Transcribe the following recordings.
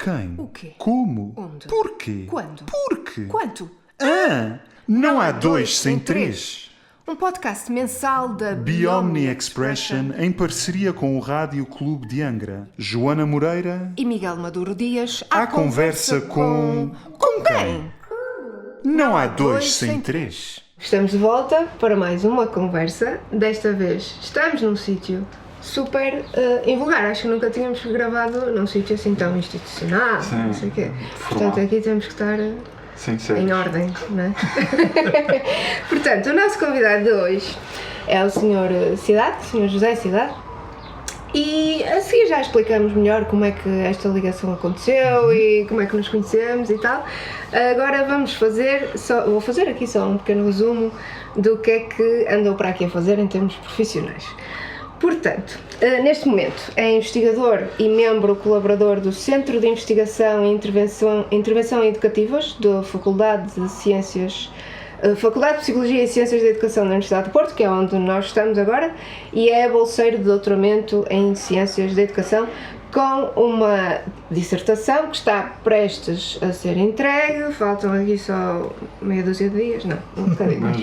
Quem? O quê? Como? Onde? Porquê? Quando? Porquê? Quanto? Não há dois sem três. Um podcast mensal da Biomni Expression em parceria com o Rádio Clube de Angra. Joana Moreira. E Miguel Maduro Dias À conversa com quem? Não há dois sem três. Estamos de volta para mais uma conversa. Desta vez estamos num sítio super invulgar. Acho que nunca tínhamos gravado num sítio assim tão institucional, Sim, não sei o quê. formal. Portanto, aqui temos que estar Sim, em ordem, não é? Portanto, o nosso convidado de hoje é o Sr. Cidade, o Sr. José Cidade. E a seguir já explicamos melhor como é que esta ligação aconteceu e como é que nos conhecemos e tal. Agora vou fazer aqui só um pequeno resumo do que é que andou para aqui a fazer em termos profissionais. Portanto, neste momento é investigador e membro colaborador do Centro de Investigação e Intervenção Educativas da Faculdade de Psicologia e Ciências da Educação da Universidade de Porto, que é onde nós estamos agora, e é bolseiro de doutoramento em Ciências da Educação, com uma dissertação que está prestes a ser entregue. Faltam aqui só meia dúzia de dias, não, um bocadinho mais.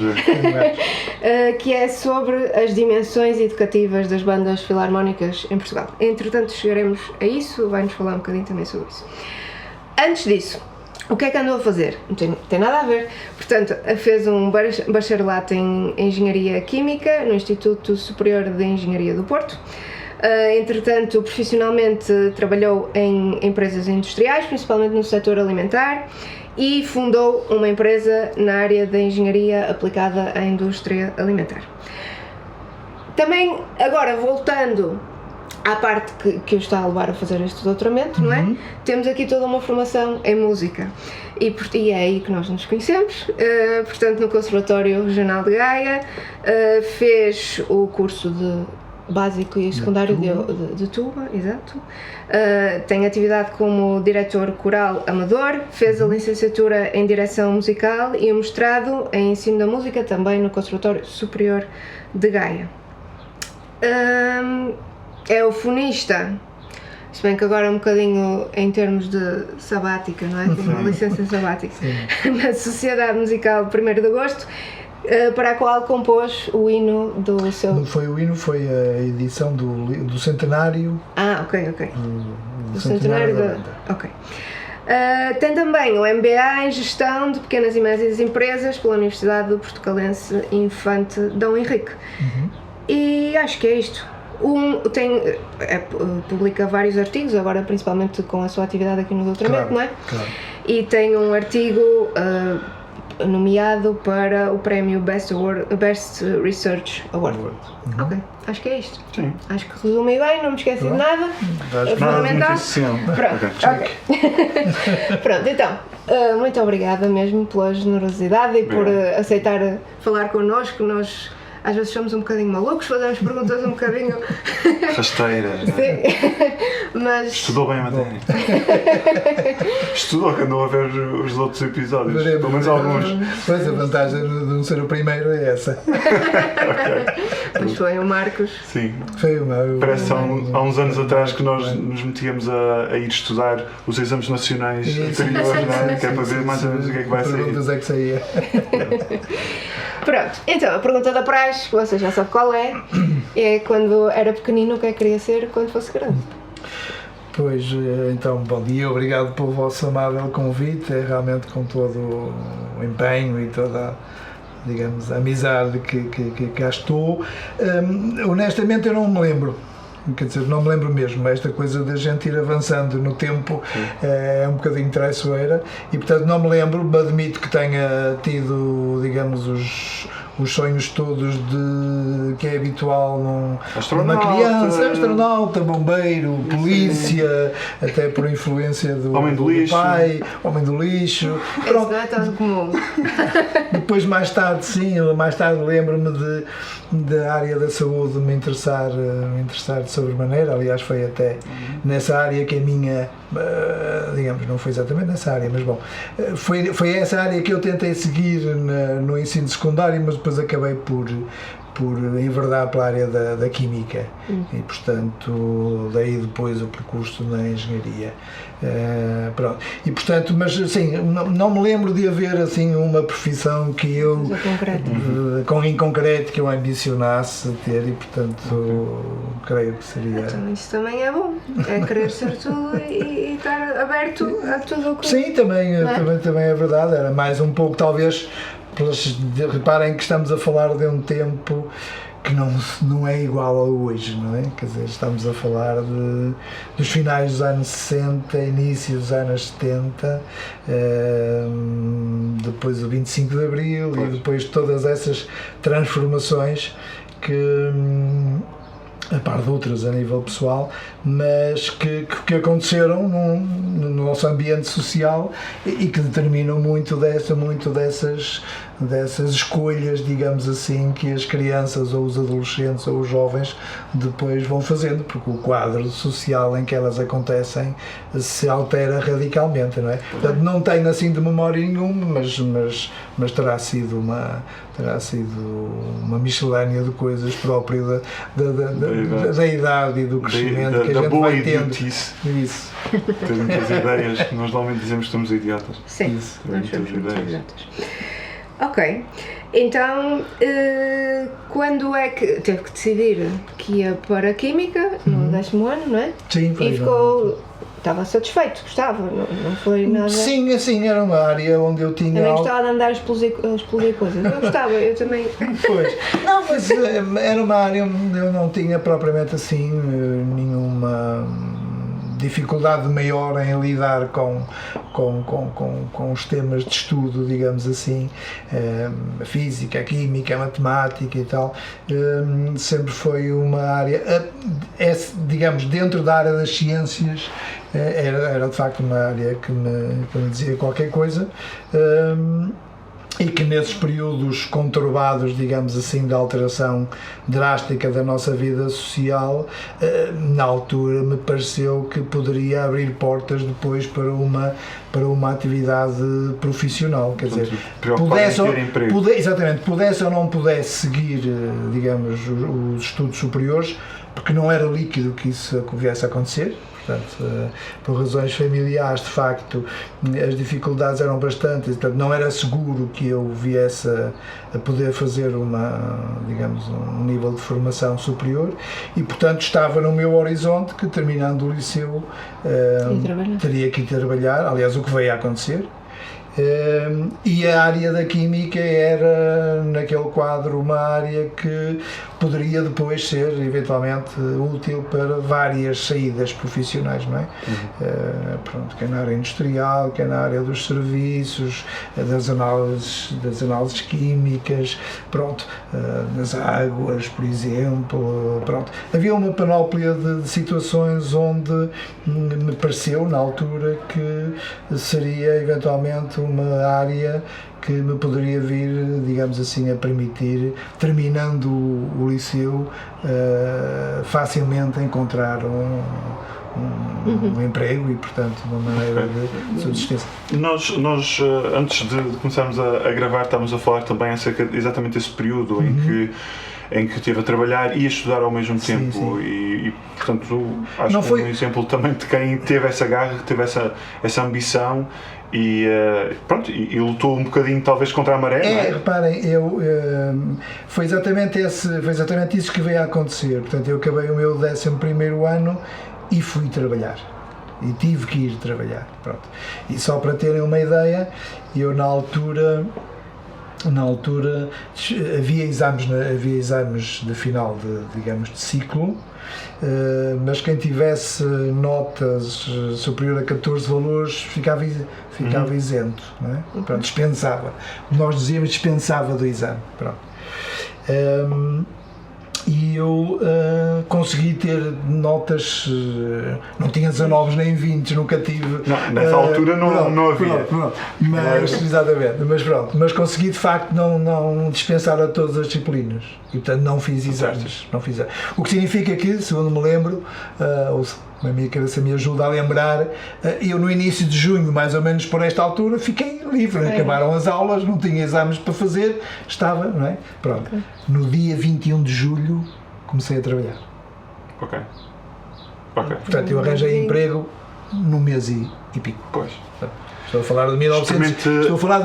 Que é sobre as dimensões educativas das bandas filarmónicas em Portugal. Entretanto, chegaremos a isso, vai-nos falar um bocadinho também sobre isso. Antes disso, o que é que andou a fazer? Não tem nada a ver. Portanto, fez um bacharelato em Engenharia Química no Instituto Superior de Engenharia do Porto. Entretanto, profissionalmente trabalhou em empresas industriais, principalmente no setor alimentar, e fundou uma empresa na área da engenharia aplicada à indústria alimentar. Também, agora voltando à parte que o está a levar a fazer este doutoramento, não é? Temos aqui toda uma formação em música e é aí que nós nos conhecemos. Portanto, no Conservatório Regional de Gaia, fez o curso de básico e secundário de tuba, exato. Tem atividade como diretor coral amador, fez a licenciatura em direção musical e o mestrado em ensino da música também no Conservatório Superior de Gaia. É o fonista, se bem que agora é um bocadinho em termos de sabática, não é? Tem uma licença sabática na Sociedade Musical 1º de Agosto, para a qual compôs o hino do seu... Não foi o hino, foi a edição do centenário. Ok. Do centenário da banda. Ok. Tem também o MBA em Gestão de Pequenas e Médias Empresas pela Universidade do Portucalense Infante Dom Henrique. E acho que é isto. Publica vários artigos, agora principalmente com a sua atividade aqui no doutoramento, não é? Claro. E tem um artigo nomeado para o prémio Best Research Award. Ok, acho que é isto. Sim. Acho que resumi bem, não me esqueci de nada. Acho que nada muito essencial. Pronto, ok. Pronto, então, muito obrigada mesmo pela generosidade e por aceitar falar connosco. Nós às vezes somos um bocadinho malucos, fazemos perguntas um bocadinho... Rasteiras. Sim, mas... Estudou bem a matéria. Estudou, que andou a ver os outros episódios. Veremos. Pelo menos alguns. Pois, a vantagem de não ser o primeiro é essa. Mas foi o Marcos. Sim. Foi o meu. Parece há uns anos atrás que nós nos metíamos a ir estudar os exames nacionais anteriores, não é? Que é para ver mais ou menos o que é que vai sair. Perguntas é que saía. Pronto, então a pergunta da praxe, você já sabe qual é quando era pequenino o que é que queria ser quando fosse grande. Pois, então, bom dia, obrigado pelo vosso amável convite, é realmente com todo o empenho e toda, digamos, a amizade que cá estou. Honestamente eu não me lembro. Quer dizer, não me lembro mesmo, esta coisa da gente ir avançando no tempo é um bocadinho traiçoeira e, portanto, não me lembro, me admito que tenha tido, digamos, os sonhos todos que é habitual numa criança, astronauta, bombeiro, polícia, até por influência do pai, homem do lixo. Isso não é tão comum. Depois, mais tarde lembro-me da área da saúde me interessar de sobremaneira. Aliás, foi até nessa área que a minha, digamos, não foi exatamente nessa área, mas bom, foi essa área que eu tentei seguir no ensino secundário, mas depois acabei por enverdar pela área da química e, portanto, daí depois o percurso na engenharia. Pronto. E, portanto, mas assim, não me lembro de haver assim uma profissão que eu em concreto que eu ambicionasse ter e, portanto, creio que seria. Então, isso também é bom, é querer ser tudo e estar aberto a tudo o que. Sim, também é verdade, era mais um pouco talvez. Reparem que estamos a falar de um tempo que não é igual a hoje, não é? Quer dizer, estamos a falar dos finais dos anos 60, início dos anos 70, depois o 25 de Abril e depois todas essas transformações que, a par de outras a nível pessoal, mas que aconteceram no nosso ambiente social e que determinam muito dessas escolhas, digamos assim, que as crianças ou os adolescentes ou os jovens depois vão fazendo, porque o quadro social em que elas acontecem se altera radicalmente, não é? Portanto, não tenho assim de memória nenhuma, mas terá sido uma miscelânea de coisas próprias da idade e do crescimento que a gente vai tendo. Idiotice. Isso. Ter muitas ideias, nós normalmente dizemos que somos idiotas. Sim, Isso, nós somos muitas muito ideias. idiotas. Ok, então quando é que teve que decidir que ia para a Química no 10º ano, não é? Sim, foi. E estava satisfeito, gostava, não foi nada. Sim, assim, era uma área onde eu tinha. Também gostava de andar a explodir coisas. Eu gostava, eu também. Pois, não, mas era uma área onde eu não tinha propriamente assim nenhuma dificuldade maior em lidar com os temas de estudo, digamos assim, a física, a química, a matemática e tal. Sempre foi uma área, digamos, dentro da área das ciências, era de facto uma área que me dizia qualquer coisa. E que nesses períodos conturbados, digamos assim, de alteração drástica da nossa vida social, na altura me pareceu que poderia abrir portas depois para uma atividade profissional, quer dizer, pudesse ou não pudesse seguir, digamos, os estudos superiores, porque não era líquido que isso viesse a acontecer. Portanto, por razões familiares, de facto, as dificuldades eram bastantes, portanto, não era seguro que eu viesse a poder fazer digamos, um nível de formação superior e, portanto, estava no meu horizonte que, terminando o liceu, teria que ir trabalhar, aliás, o que veio a acontecer. E a área da Química era, naquele quadro, uma área que poderia depois ser eventualmente útil para várias saídas profissionais, não é? Pronto, quer na área industrial, quer na área dos serviços, das análises químicas, pronto, nas águas, por exemplo, pronto. Havia uma panóplia de situações onde me pareceu, na altura, que seria eventualmente uma área que me poderia vir, digamos assim, a permitir, terminando o liceu, facilmente encontrar um emprego e, portanto, uma maneira de subsistência. Nós antes de começarmos a gravar, estávamos a falar também acerca de exatamente desse período em que esteve a trabalhar e a estudar ao mesmo tempo. Sim. E portanto, acho que é um exemplo também de quem teve essa garra, que teve essa ambição e lutou um bocadinho talvez contra a maré, não é? Reparem, foi exatamente isso que veio a acontecer. Portanto, eu acabei o meu 11º ano e fui trabalhar. E tive que ir trabalhar. Pronto. E só para terem uma ideia, eu na altura havia exames de final de ciclo, mas quem tivesse notas superior a 14 valores ficava isento, não é? Pronto, dispensava. Nós dizíamos dispensava do exame. Pronto. E eu consegui ter notas, não tinha 19 nem 20, nunca tive. Não, nessa altura não havia. Pronto. Exatamente, mas consegui de facto não dispensar a todas as disciplinas e, portanto, não fiz exames. O que significa que, segundo me lembro, a minha cabeça me ajuda a lembrar, eu no início de junho, mais ou menos por esta altura, fiquei livre, acabaram as aulas, não tinha exames para fazer, estava, não é? Pronto. No dia 21 de julho comecei a trabalhar. Ok. Portanto, eu arranjei emprego num mês e pico. Pois. Estou a falar de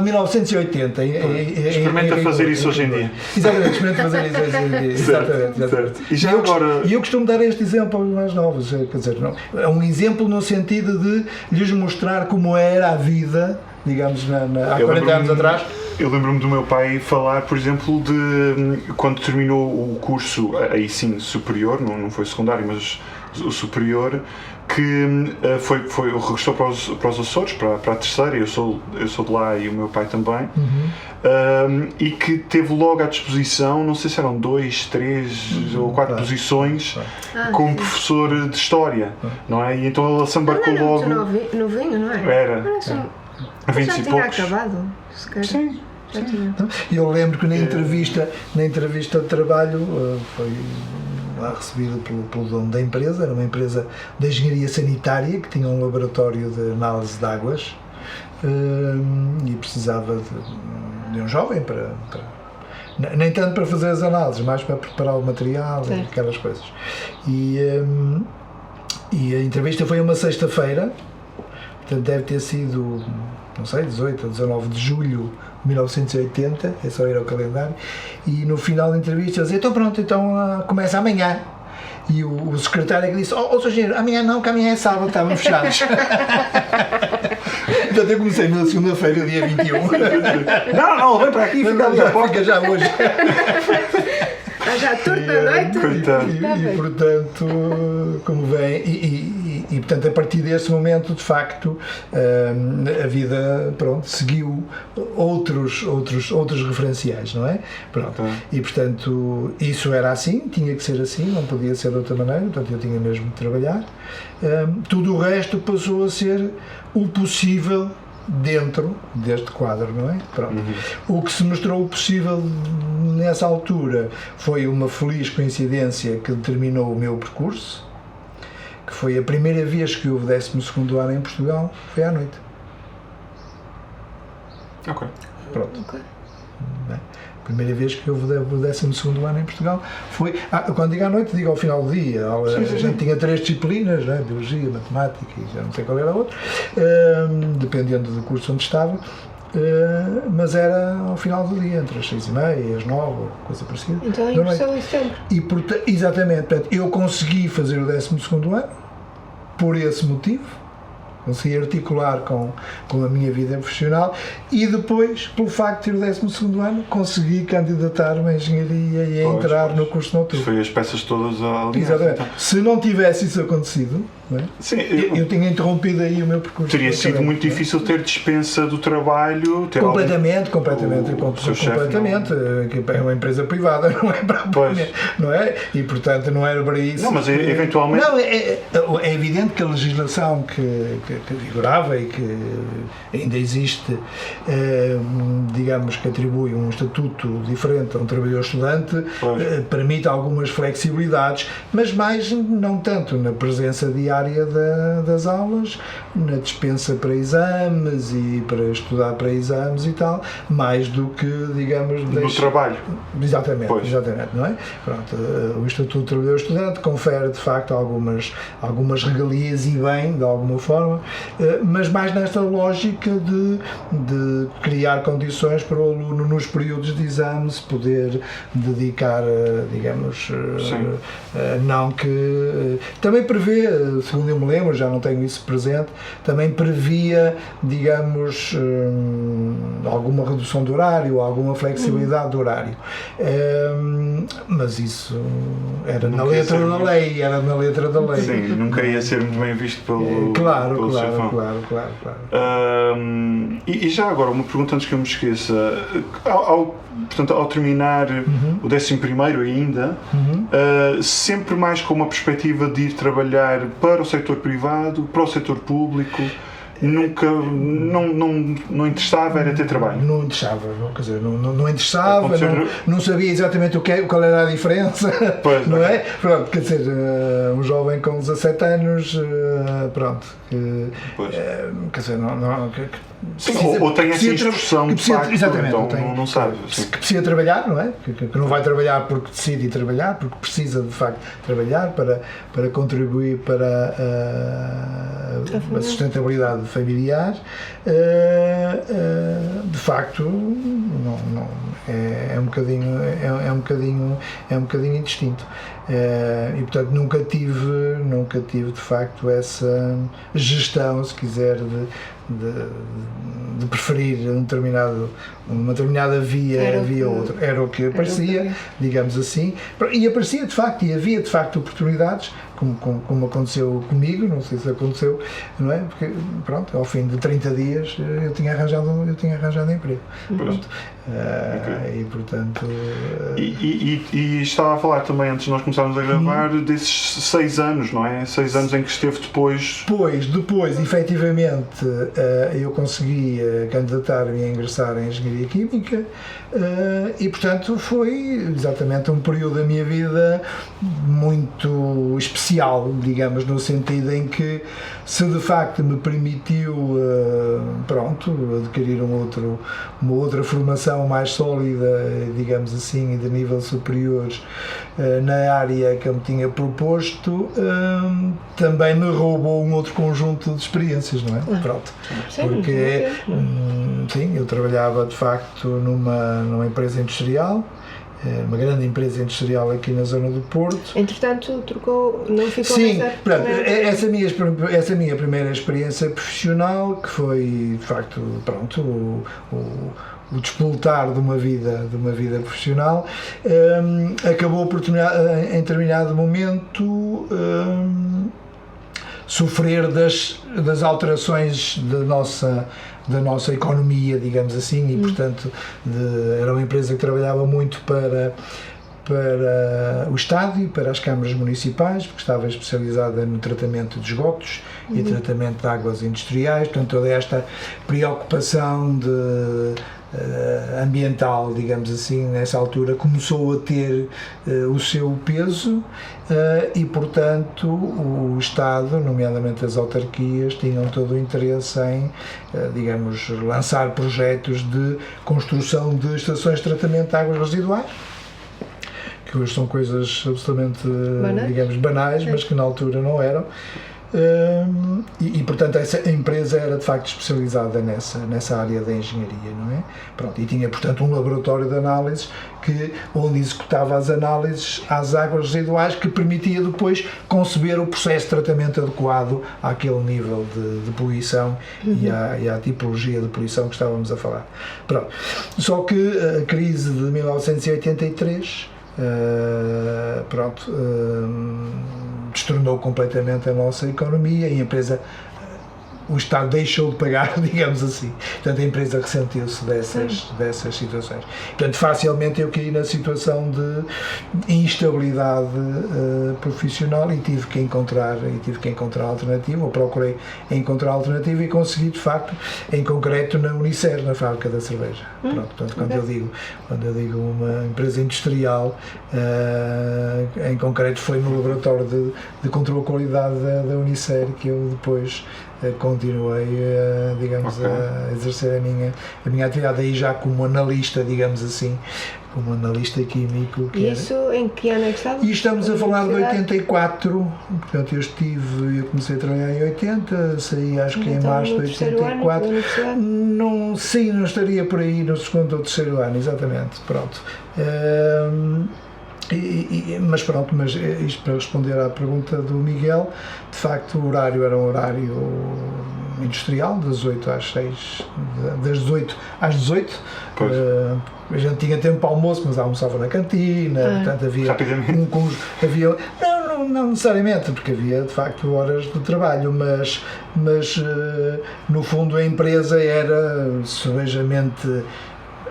1980. Experimenta fazer isso hoje em dia. Exatamente, experimenta fazer isso hoje em dia. Exatamente. E já agora... eu costumo dar este exemplo aos mais novos, quer dizer, não, é um exemplo no sentido de lhes mostrar como era a vida, digamos, há 40 anos atrás. Eu lembro-me do meu pai falar, por exemplo, de quando terminou o curso, aí sim, superior, não foi secundário, mas o superior, que regressou para os Açores, para a terceira, eu sou de lá e o meu pai também, e que teve logo à disposição, não sei se eram 2, 3 ou 4 posições como professor de História, não é? E então ele se embarcou logo... novinho, não é? Era. A 20 e poucos. Já tinha acabado, se calhar. Sim. Eu lembro que na entrevista de trabalho foi lá recebido pelo dono da empresa, era uma empresa de engenharia sanitária que tinha um laboratório de análise de águas e precisava de um jovem para nem tanto para fazer as análises, mais para preparar o material e aquelas coisas. E a entrevista foi uma sexta-feira, portanto deve ter sido, não sei, 18 ou 19 de julho de 1980, é só ir ao calendário, e no final da entrevista eles diziam, então pronto, começa amanhã. E o secretário é que disse, Sr. Engenheiro, amanhã não, que amanhã é sábado, estavam fechados. Portanto eu comecei na segunda-feira, dia 21. Não, vem para aqui, fica já hoje. Já turno da noite? E portanto, como vem, e portanto a partir desse momento, de facto, a vida, pronto, seguiu outros referenciais, não é? Pronto. E portanto, isso era assim, tinha que ser assim, não podia ser de outra maneira, portanto eu tinha mesmo de trabalhar. Tudo o resto passou a ser o possível dentro deste quadro, não é? Pronto. O que se mostrou possível nessa altura foi uma feliz coincidência que determinou o meu percurso, que foi a primeira vez que houve 12º ano em Portugal, foi à noite. Ok. Pronto. A primeira vez que houve o 12º ano em Portugal foi, quando digo à noite, digo ao final do dia. A gente tinha 3 disciplinas, né? Biologia, matemática e já não sei qual era a outra, dependendo do curso onde estava, mas era ao final do dia, entre as 6h30 e as 9, ou coisa parecida. Então é impressão em setembro. Exatamente, portanto, eu consegui fazer o 12º ano, por esse motivo, consegui articular com a minha vida profissional e depois, pelo facto de ter o 12º ano, consegui candidatar-me à engenharia e entrar no curso noturno. Foi as peças todas ali. Exatamente. Então. Se não tivesse isso acontecido, não é? Sim, eu tinha interrompido aí o meu percurso. Teria sido muito difícil ter dispensa do trabalho. Ter completamente. É uma empresa privada, não é propriamente, não é? E portanto não era para isso. Não, mas eventualmente. Não, é evidente que a legislação que vigorava e que ainda existe, digamos que atribui um estatuto diferente a um trabalhador estudante, permite algumas flexibilidades, mas mais não tanto na presença diária das aulas, na dispensa para exames e para estudar para exames e tal, mais do que, digamos, no trabalho. Exatamente, não é? Pronto, o Estatuto do Trabalhador Estudante confere de facto algumas regalias e bem, de alguma forma, mas mais nesta lógica de criar condições para o aluno nos períodos de exame se poder dedicar, digamos, não que também prevê, segundo eu me lembro, já não tenho isso presente, também previa, digamos, alguma redução do horário, alguma flexibilidade do horário, mas isso era na letra da lei, Sim, nunca ia ser muito bem visto pelo Claro. E já agora, uma pergunta antes que eu me esqueça, portanto, ao terminar o 11º ainda, sempre mais com uma perspectiva de ir trabalhar para o setor privado, para o setor público? nunca, não interessava, era ter trabalho. Não interessava, quer dizer, não interessava, não sabia exatamente qual era a diferença, pois, não é? Pronto, quer dizer, um jovem com 17 anos, pronto, quer dizer, ou tem essa instrução de facto, exatamente, então não sabe. Que precisa trabalhar, não é? Que não vai trabalhar porque decide trabalhar, porque precisa de facto trabalhar para contribuir para a sustentabilidade familiar, de facto é um bocadinho indistinto. E portanto nunca tive de facto essa gestão, se quiser, de preferir uma determinada via ou outra. Era o que aparecia, digamos assim, e aparecia de facto, e havia de facto oportunidades, como aconteceu comigo, não sei se aconteceu, não é? Porque pronto, ao fim de 30 dias eu tinha arranjado emprego. Pronto. E portanto e estava a falar também, antes de nós começarmos a gravar, desses 6 anos, não é? 6 anos em que esteve depois, efetivamente, eu consegui candidatar-me a ingressar em Engenharia Química, e portanto foi exatamente um período da minha vida muito especial, digamos, no sentido em que se de facto me permitiu adquirir uma outra formação mais sólida, digamos assim, e de nível superior na área que eu me tinha proposto, também me roubou um outro conjunto de experiências, não é? Pronto. Porque sim, eu trabalhava de facto numa empresa industrial, uma grande empresa industrial aqui na zona do Porto. Entretanto, não ficou sim, nessa... Pronto, essa minha primeira experiência profissional, que foi de facto, pronto, o despoltar de uma vida profissional, acabou por em determinado momento sofrer das alterações da nossa economia, digamos assim, e portanto era uma empresa que trabalhava muito para o Estado e para as câmaras municipais, porque estava especializada no tratamento de esgotos e tratamento de águas industriais, portanto toda esta preocupação ambiental, digamos assim, nessa altura começou a ter o seu peso, e portanto o Estado, nomeadamente as autarquias, tinham todo o interesse em, digamos, lançar projetos de construção de estações de tratamento de águas residuais, que hoje são coisas absolutamente, digamos, banais, mas que na altura não eram. E portanto essa empresa era de facto especializada nessa área da engenharia, não é? Pronto, e tinha portanto um laboratório de análises onde executava as análises às águas residuais, que permitia depois conceber o processo de tratamento adequado àquele nível de poluição e à tipologia de poluição que estávamos a falar. Pronto. Só que a crise de 1983 destornou completamente a nossa economia e a empresa, o Estado deixou de pagar, digamos assim. Portanto, a empresa ressentiu-se dessas situações. Portanto, facilmente eu caí na situação de instabilidade profissional e tive que encontrar alternativa, ou procurei encontrar alternativa e consegui, de facto, em concreto na Unicer, na fábrica da cerveja. Pronto, portanto, quando eu digo uma empresa industrial, em concreto foi no laboratório de controle de qualidade da Unicer que eu depois continuei, digamos, a exercer a minha atividade, aí já como analista, digamos assim, como analista químico. E isso em que ano é que estava? E estamos a falar de 84, portanto eu comecei a trabalhar em 80, saí acho que em março de 84. Não estaria por aí no segundo ou terceiro ano, exatamente, pronto. Mas pronto, isto para responder à pergunta do Miguel, de facto o horário era um horário industrial, das 8 às 6, das 18 às 18. A gente tinha tempo para almoço, mas almoçava na cantina, portanto havia não necessariamente, porque havia de facto horas de trabalho, mas no fundo a empresa era sobejamente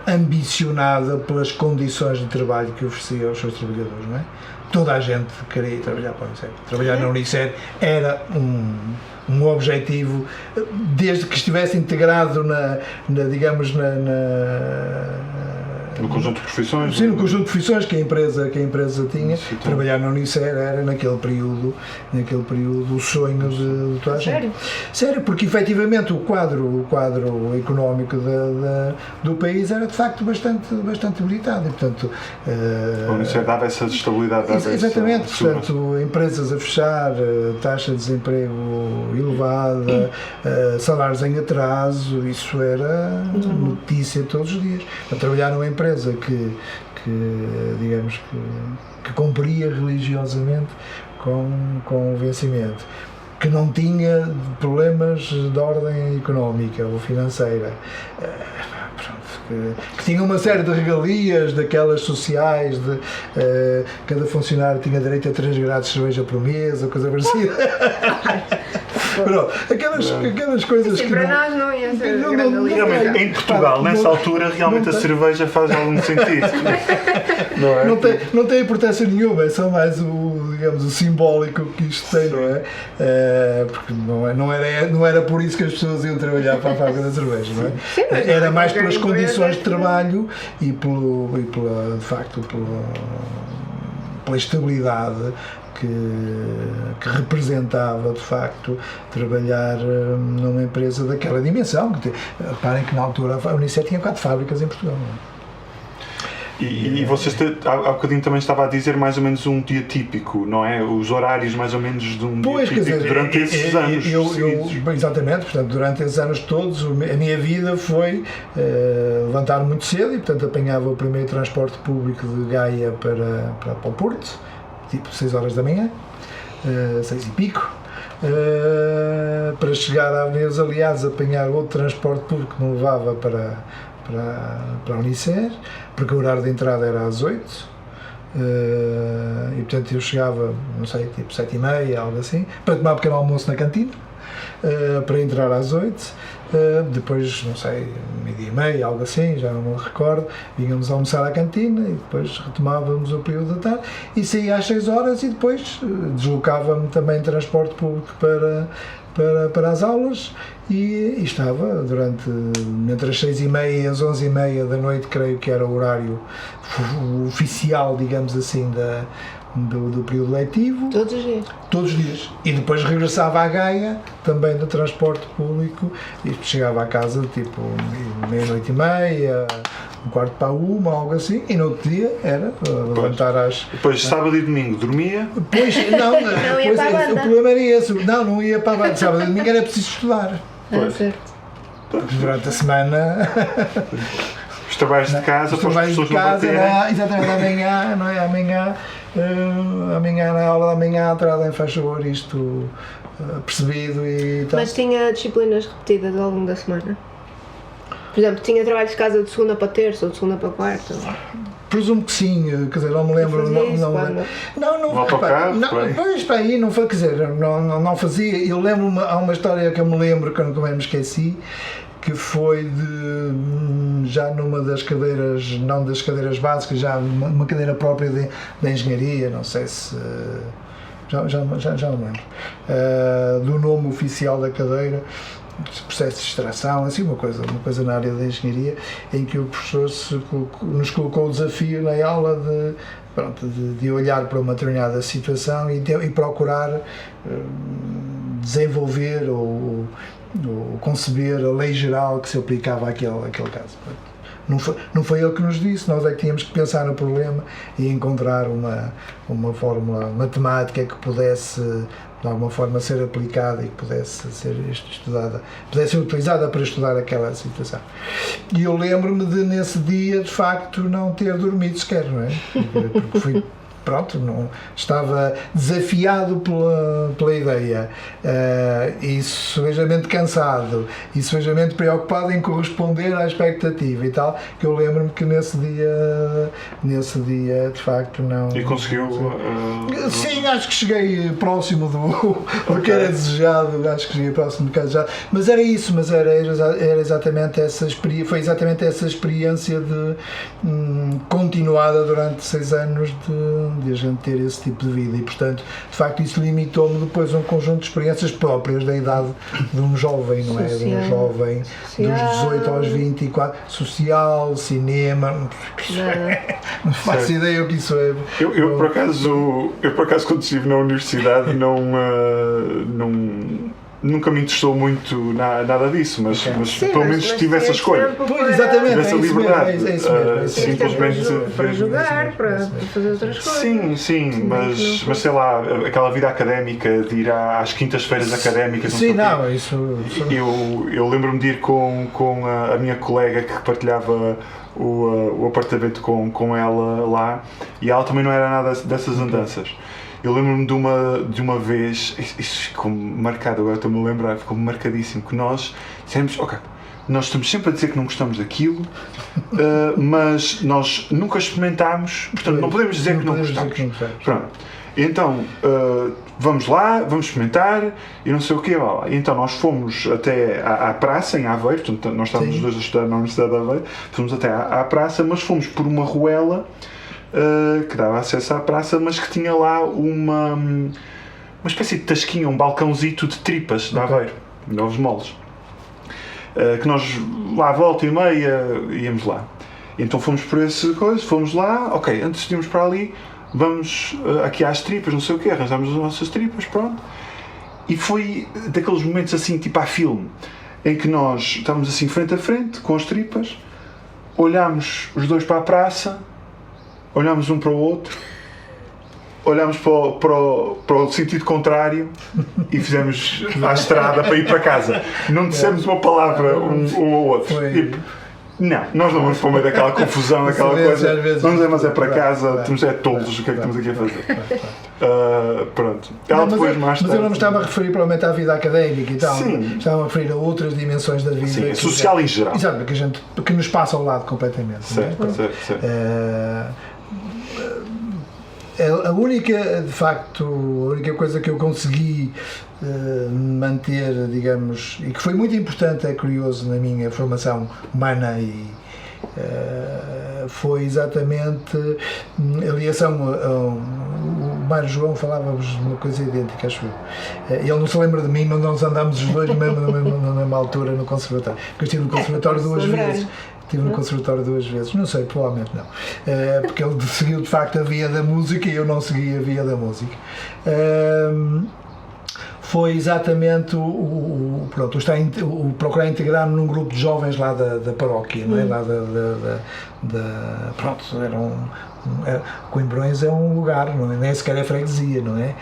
ambicionada pelas condições de trabalho que oferecia aos seus trabalhadores, não é? toda a gente queria ir trabalhar para a Unicer. Trabalhar na Unicer era um objetivo, desde que estivesse integrado no conjunto de profissões? Sim, no conjunto de profissões que a empresa tinha. Trabalhar na Unicer era naquele período o sonho de toda a gente. Sério, porque efetivamente o quadro económico do país era de facto bastante debilitado e, portanto, a Unicer dava essa estabilidade. Exatamente, portanto, empresas a fechar, taxa de desemprego elevada, salários em atraso, isso era notícia todos os dias. A trabalhar numa empresa que digamos que cumpria religiosamente com o vencimento, que não tinha problemas de ordem económica ou financeira, que tinha uma série de regalias daquelas sociais, cada funcionário tinha direito a 3 graus de cerveja por mês, ou coisa parecida. Pronto, aquelas coisas sim, que para nós não ia ser realmente, em Portugal, nessa altura, realmente a cerveja faz algum sentido. Não é? Não tem importância nenhuma, é só mais o simbólico que isto tem, não é? Porque não era por isso que as pessoas iam trabalhar para a fábrica da cerveja, não é? Sim, era mais pelas condições de trabalho e pela estabilidade que representava de facto trabalhar numa empresa daquela dimensão. Reparem que na altura a Unicer tinha 4 fábricas em Portugal. Não é? E vocês, há bocadinho também estava a dizer mais ou menos um dia típico, não é? Os horários mais ou menos de um dia típico durante esses anos. Exatamente, portanto, durante esses anos todos, a minha vida foi levantar muito cedo e, portanto, apanhava o primeiro transporte público de Gaia para o Porto, tipo 6 horas da manhã, 6 e pico. Para chegar à Avenida dos Aliados, apanhar outro transporte público que me levava para a Unicer, porque o horário de entrada era às 8, e portanto eu chegava, não sei, tipo 7h30, algo assim, para tomar um pequeno almoço na cantina, para entrar às 8, depois, não sei, 12h30, algo assim, já não me recordo, vínhamos almoçar à cantina e depois retomávamos o período da tarde e saía às 6 horas e depois deslocava-me também em transporte público para as aulas e estava entre as 6h30 e as 11h30 da noite, creio que era o horário oficial, digamos assim, do período letivo. Todos os dias. Todos os dias. E depois regressava à Gaia, também do transporte público, e chegava a casa tipo 00:30, 1:45, algo assim, e no outro dia era levantar às... Depois, sábado e domingo, dormia? Pois, não ia para a banda. O problema era esse. Não ia para a banda. Sábado e domingo era preciso estudar. Certo. Durante a semana... Os trabalhos de casa, para as pessoas não baterem. Exatamente, amanhã, não é? Amanhã, na aula da manhã, trazem, faz favor, isto percebido e tal. Mas tinha disciplinas repetidas ao longo da semana? Por exemplo, tinha trabalhos de casa de segunda para terça ou de segunda para quarta? Presumo que sim, quer dizer, não me lembro. Pois, para aí, não foi, quer dizer, não fazia. Eu lembro-me, há uma história que eu me lembro, que eu nunca mais me esqueci, que foi já numa das cadeiras, não das cadeiras básicas, já uma cadeira própria da engenharia, não sei se... Já não me lembro. Do nome oficial da cadeira, processo de extração, assim, uma coisa na área da engenharia, em que o professor nos colocou o desafio na aula de olhar para uma determinada situação e procurar desenvolver ou conceber a lei geral que se aplicava àquele caso. Não foi ele que nos disse, nós é que tínhamos que pensar no problema e encontrar uma fórmula matemática que pudesse de alguma forma ser aplicada e que pudesse ser estudada, pudesse ser utilizada para estudar aquela situação. E eu lembro-me de nesse dia de facto não ter dormido sequer, não é? Porque fui... Pronto, estava desafiado pela ideia, e sujamente cansado, e sujamente preocupado em corresponder à expectativa e tal, que eu lembro-me que nesse dia de facto não... E conseguiu? Sim, acho que cheguei próximo do que era desejado, acho que cheguei próximo do que era desejado, mas era isso, era exatamente essa experiência de continuada durante 6 anos de de a gente ter esse tipo de vida e, portanto, de facto isso limitou-me depois a um conjunto de experiências próprias da idade de um jovem, não é? De um jovem dos 18 aos 24, social, cinema, não faço ideia o que isso é. Eu por acaso quando estive na universidade nunca me interessou muito nada disso, mas pelo menos tive essa escolha. Exatamente, tive essa liberdade. É isso mesmo. Simplesmente para jogar, para fazer outras coisas. Sim, mas sei lá, aquela vida académica, de ir às quintas-feiras académicas. Sim, não, isso. Eu lembro-me de ir com a minha colega que partilhava o apartamento com ela lá, e ela também não era nada dessas andanças. Eu lembro-me de uma vez, isso ficou marcado, agora estou-me a lembrar, ficou marcadíssimo, que nós dissemos, ok, nós estamos sempre a dizer que não gostamos daquilo, mas nós nunca experimentámos, portanto não podemos dizer que não gostamos. Pronto. Então, vamos lá, vamos experimentar e não sei o quê. Então nós fomos até à praça em Aveiro, portanto nós estávamos os dois a estudar na Universidade de Aveiro, fomos até à praça, mas fomos por uma ruela que dava acesso à praça, mas que tinha lá uma espécie de tasquinha, um balcãozito de tripas de Aveiro, de ovos moles, que nós lá à volta e meia íamos lá. Então fomos por essa coisa, fomos lá, ok, antes de irmos para ali, vamos aqui às tripas, não sei o quê, arranjámos as nossas tripas, pronto. E foi daqueles momentos assim, tipo a filme, em que nós estávamos assim frente a frente, com as tripas, olhámos os dois para a praça, olhámos um para o outro, olhámos para o sentido contrário e fizemos à estrada para ir para casa. Não dissemos uma palavra um ao outro. Tipo, não, nós não vamos para o meio daquela confusão, daquela coisa. Vamos mas é para casa, estamos tolos, o que é que estamos aqui a fazer? Pronto. Mas eu não me estava a referir provavelmente à vida académica e tal. Sim. Estava a referir a outras dimensões da vida. Sim, social em geral. Exato, que nos passa ao lado completamente. Certo, não é? certo. A única, de facto, a única coisa que eu consegui manter, digamos, e que foi muito importante, é curioso, na minha formação humana foi exatamente a ligação. O Mário João falava-vos de uma coisa idêntica, acho eu. Ele não se lembra de mim, mas nós andámos os dois na mesma altura no conservatório. Porque eu estive no conservatório duas vezes. Estive no conservatório 2 vezes, não sei, provavelmente não, porque ele seguiu de facto a via da música e eu não segui a via da música. Foi exatamente o procurar integrar-me num grupo de jovens lá da paróquia, não é? Lá pronto, Coimbrões é um lugar, não é? Nem sequer é freguesia, não é?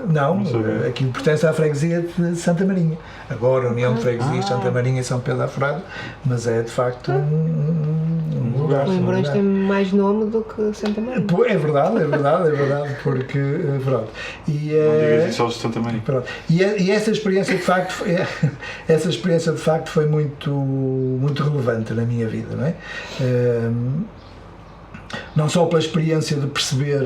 Não, aquilo pertence à freguesia de Santa Marinha. Agora, União de Freguesias, Santa Marinha e São Pedro da Frade, mas é de facto um lugar. Coimbrões tem mais nome do que Santa Marinha. É verdade, porque pronto. Não digas isso aos de Santa Marinha. Pronto. E essa experiência de facto foi muito relevante na minha vida, não é? Não só pela experiência de perceber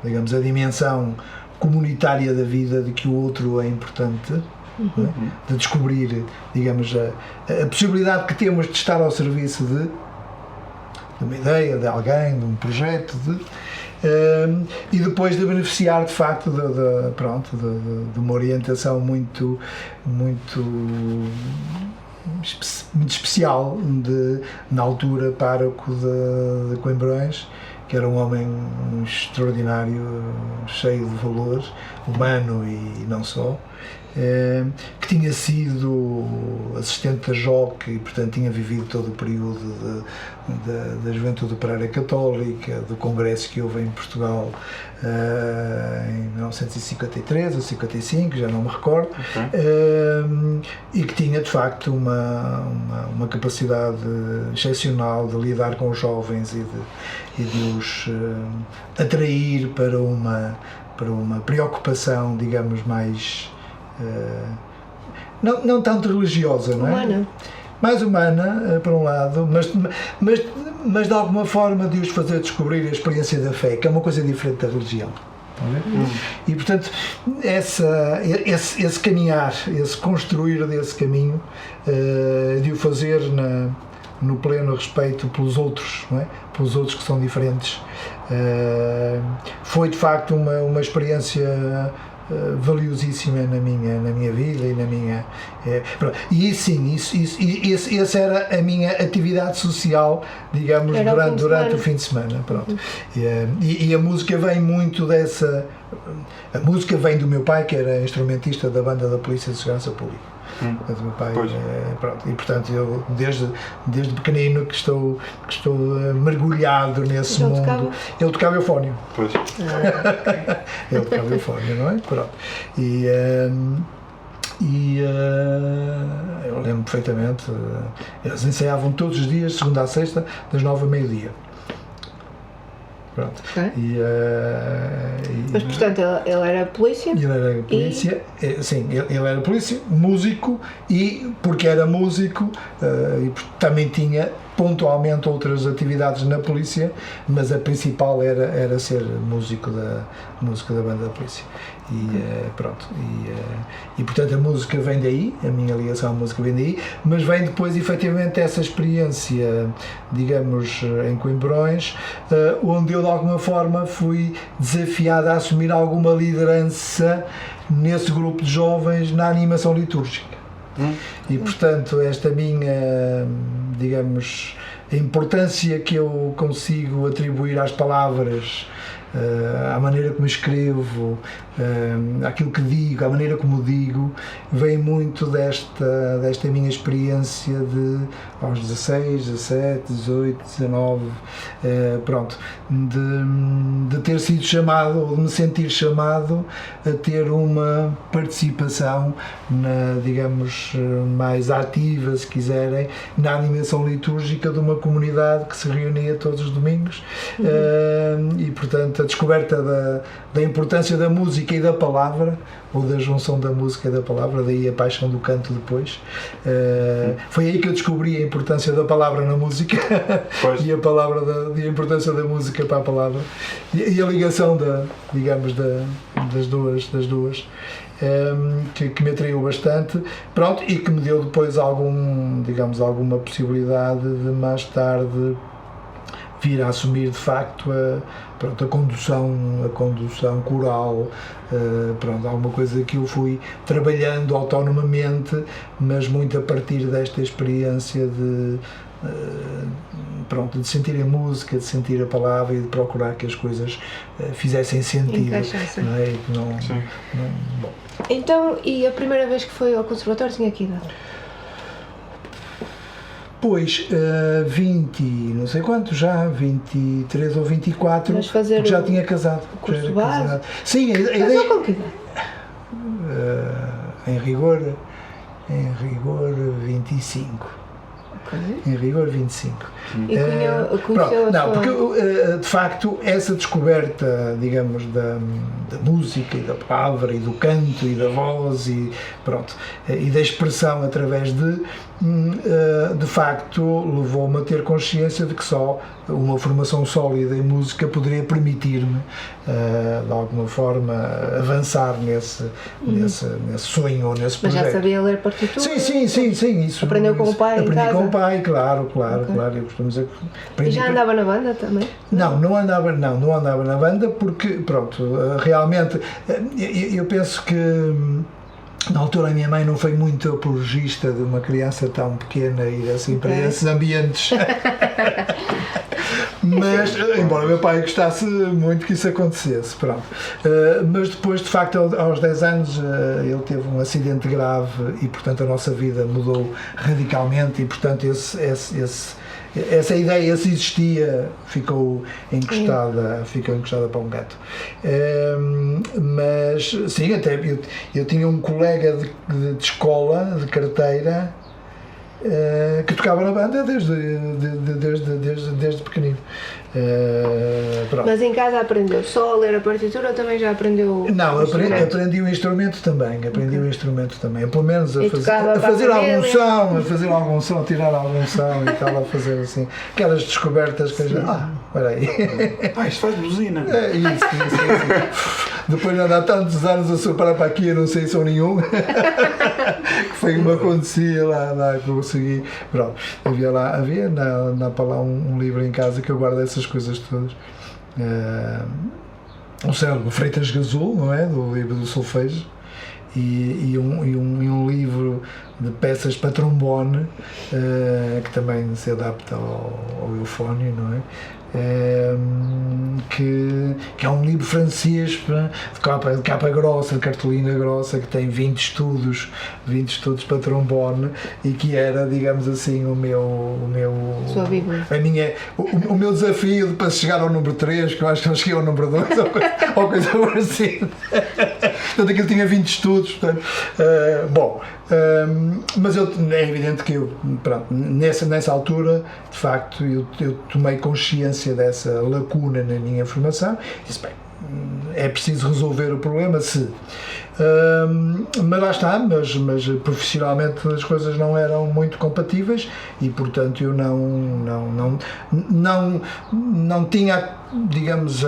digamos, a dimensão comunitária da vida, de que o outro é importante, não é? De descobrir, digamos, a possibilidade que temos de estar ao serviço de uma ideia, de alguém, de um projeto, e depois de beneficiar de facto de uma orientação muito especial na altura, pároco de Coimbrões, que era um homem extraordinário, cheio de valor humano e não só, que tinha sido assistente da JOC e portanto tinha vivido todo o período da Juventude Operária Católica, do congresso que houve em Portugal em 1953 ou 55, já não me recordo, e que tinha de facto uma capacidade excepcional de lidar com os jovens e de os atrair para uma preocupação, digamos, mais não tanto religiosa, não é? Humana. Mais humana, por um lado, mas de alguma forma de os fazer descobrir a experiência da fé, que é uma coisa diferente da religião. E portanto esse caminhar, esse construir desse caminho, de o fazer no pleno respeito pelos outros, não é? Pelos outros que são diferentes. Foi de facto uma experiência valiosíssima na minha vida e na minha e sim, essa era a minha atividade social, digamos, durante o fim de semana, pronto. E a música vem muito a música vem do meu pai, que era instrumentista da banda da Polícia de Segurança Pública. Do meu pai, pronto, e portanto eu desde pequenino que estou mergulhado nesse mundo. Ele tocava eufónio. Pois. Ele tocava eufónio, não é? Pronto. Eu lembro perfeitamente, eles ensaiavam todos os dias, segunda a sexta, das 9 ao meio-dia. Pronto. Okay. Mas portanto ele era polícia? Ele era polícia, sim, ele era polícia, músico, e porque era músico e também tinha pontualmente outras atividades na polícia, mas a principal era ser músico da banda da polícia. Pronto, e portanto a música vem daí, a minha ligação à música vem daí, mas vem depois efetivamente essa experiência, digamos, em Coimbrões, onde eu de alguma forma fui desafiado a assumir alguma liderança nesse grupo de jovens na animação litúrgica. E portanto esta minha, digamos, a importância que eu consigo atribuir às palavras, à maneira como escrevo, àquilo que digo, à maneira como digo, vem muito desta minha experiência de aos 16, 17, 18, 19, pronto, de ter sido chamado, ou de me sentir chamado a ter uma participação digamos, mais ativa, se quiserem, na animação litúrgica de uma comunidade que se reunia todos os domingos. E portanto a descoberta da importância da música e da palavra, ou da junção da música e da palavra, daí a paixão do canto depois. Foi aí que eu descobri a importância da palavra na música e a importância da música para a palavra e a ligação digamos, das duas. Que me atraiu bastante, pronto, e que me deu depois alguma possibilidade de mais tarde vir a assumir de facto a condução coral, pronto, alguma coisa que eu fui trabalhando autonomamente, mas muito a partir desta experiência de sentir a música, de sentir a palavra e de procurar que as coisas fizessem sentido. Não é? Bom. Então, e a primeira vez que foi ao conservatório tinha que idade? Pois, 20, não sei quanto já, 23 ou 24, mas fazer já tinha casado. O curso base? Casado. Sim, a ideia... Mas com que idade? Em rigor 25. Okay. Em rigor 25. E conheceu porque de facto essa descoberta, digamos, da música e da palavra e do canto e da voz e da expressão através de facto levou-me a ter consciência de que só uma formação sólida em música poderia permitir-me de alguma forma avançar nesse sonho ou nesse projeto. Mas já sabia ler partitura? Sim, isso. Aprendeu com o pai? Aprendi com o pai, claro. Eu costumo dizer que e já andava na banda também? Não andava na banda porque, realmente, eu penso que na altura a minha mãe não foi muito apologista de uma criança tão pequena ir assim para esses ambientes. Mas, embora meu pai gostasse muito que isso acontecesse, pronto. Mas depois, de facto, aos 10 anos, ele teve um acidente grave e, portanto, a nossa vida mudou radicalmente e, portanto, essa ideia, se existia, ficou encostada para um gato. Mas, sim, até eu tinha um colega de escola, de carteira, que tocava na banda desde pequenino. Mas em casa aprendeu só a ler a partitura ou também já aprendeu? Não, aprendi o instrumento também, pelo menos a fazer algum som, a tirar algum som e tal, a fazer assim, aquelas descobertas que Olha aí. Isto faz buzina. É isso. Depois de andar tantos anos a separar para aqui, eu não sei se ou nenhum, que foi o que me acontecia lá que eu consegui. Pronto, havia para lá um livro em casa que eu guardo essas coisas todas. O célebre Freitas Gazul, não é? Do livro do solfejo. E um livro de peças para trombone, que também se adapta ao eufónio, não é? Que é um livro francês de capa grossa, de cartolina grossa, que tem 20 estudos para trombone, e que era, digamos assim, o meu desafio para chegar ao número 3, que eu acho que eu cheguei ao número 2 ou coisa parecida. Portanto, aquilo tinha 20 estudos. Portanto, mas é evidente que eu, pronto, nessa altura, de facto, eu tomei consciência dessa lacuna na minha formação e disse, bem, é preciso resolver o problema mas lá está, mas profissionalmente as coisas não eram muito compatíveis e, portanto, eu não tinha, digamos,